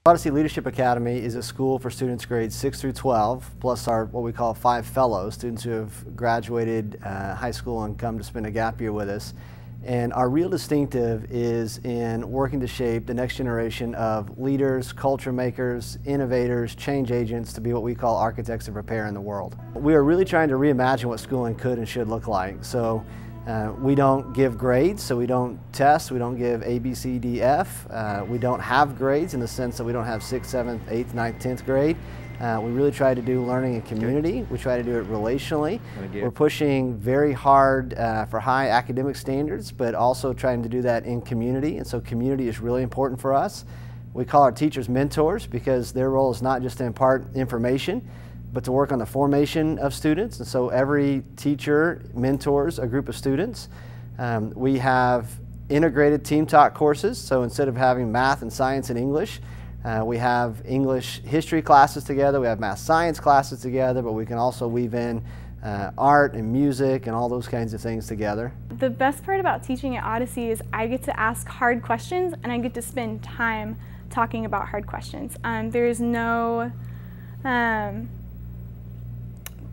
Odyssey Leadership Academy is a school for students grades 6 through 12, plus our what we call 5 fellows, students who have graduated high school and come to spend a gap year with us. And our real distinctive is in working to shape the next generation of leaders, culture makers, innovators, change agents to be what we call architects of repair in the world. We are really trying to reimagine what schooling could and should look like. So we don't give grades, so we don't test, we don't give A, B, C, D, F. We don't have grades in the sense that we don't have 6th, 7th, 8th, 9th, 10th grade. We really try to do learning in community. We try to do it relationally. We're pushing very hard for high academic standards, but also trying to do that in community, and so community is really important for us. We call our teachers mentors because their role is not just to impart information, but to work on the formation of students, and so every teacher mentors a group of students. We have integrated team taught courses, so instead of having math and science and English, we have English history classes together, we have math science classes together, but we can also weave in art and music and all those kinds of things together. The best part about teaching at Odyssey is I get to ask hard questions and I get to spend time talking about hard questions.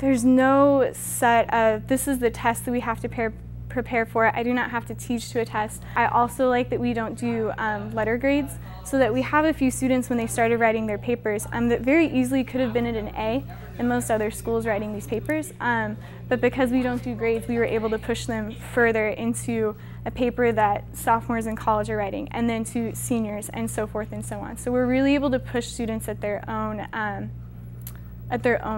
There's no set of, this is the test that we have to prepare for. I do not have to teach to a test. I also like that we don't do letter grades, so that we have a few students when they started writing their papers that very easily could have been at an A in most other schools writing these papers, but because we don't do grades, we were able to push them further into a paper that sophomores in college are writing, and then to seniors, and so forth and so on. So we're really able to push students at their own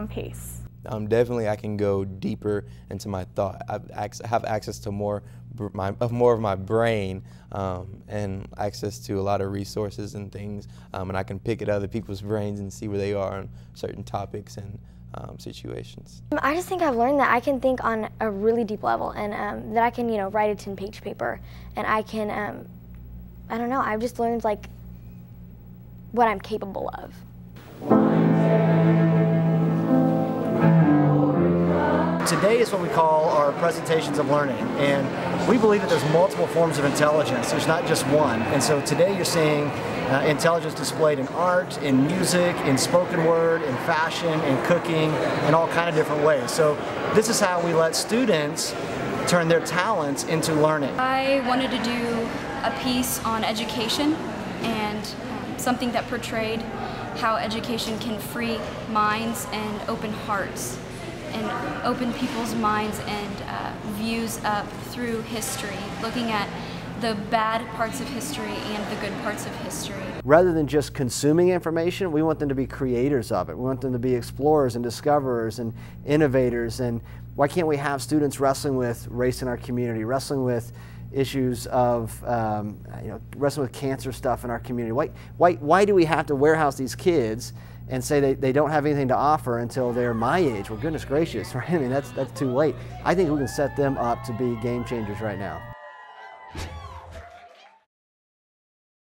pace. Definitely I can go deeper into my thought. I have access to more of my brain and access to a lot of resources and things, and I can pick at other people's brains and see where they are on certain topics and situations. I just think I've learned that I can think on a really deep level, and that I can, write a 10-page paper, and I can, I don't know, I've just learned like what I'm capable of. Today is what we call our presentations of learning, and we believe that there's multiple forms of intelligence. There's not just one, and so today you're seeing intelligence displayed in art, in music, in spoken word, in fashion, in cooking, in all kind of different ways. So this is how we let students turn their talents into learning. I wanted to do a piece on education and something that portrayed how education can free minds and open hearts, and open people's minds and views up through history, looking at the bad parts of history and the good parts of history. Rather than just consuming information, we want them to be creators of it. We want them to be explorers and discoverers and innovators. And why can't we have students wrestling with race in our community, wrestling with issues of, wrestling with cancer stuff in our community? Why do we have to warehouse these kids and say they don't have anything to offer until they're my age? Well, goodness gracious, right? I mean, that's too late. I think we can set them up to be game changers right now.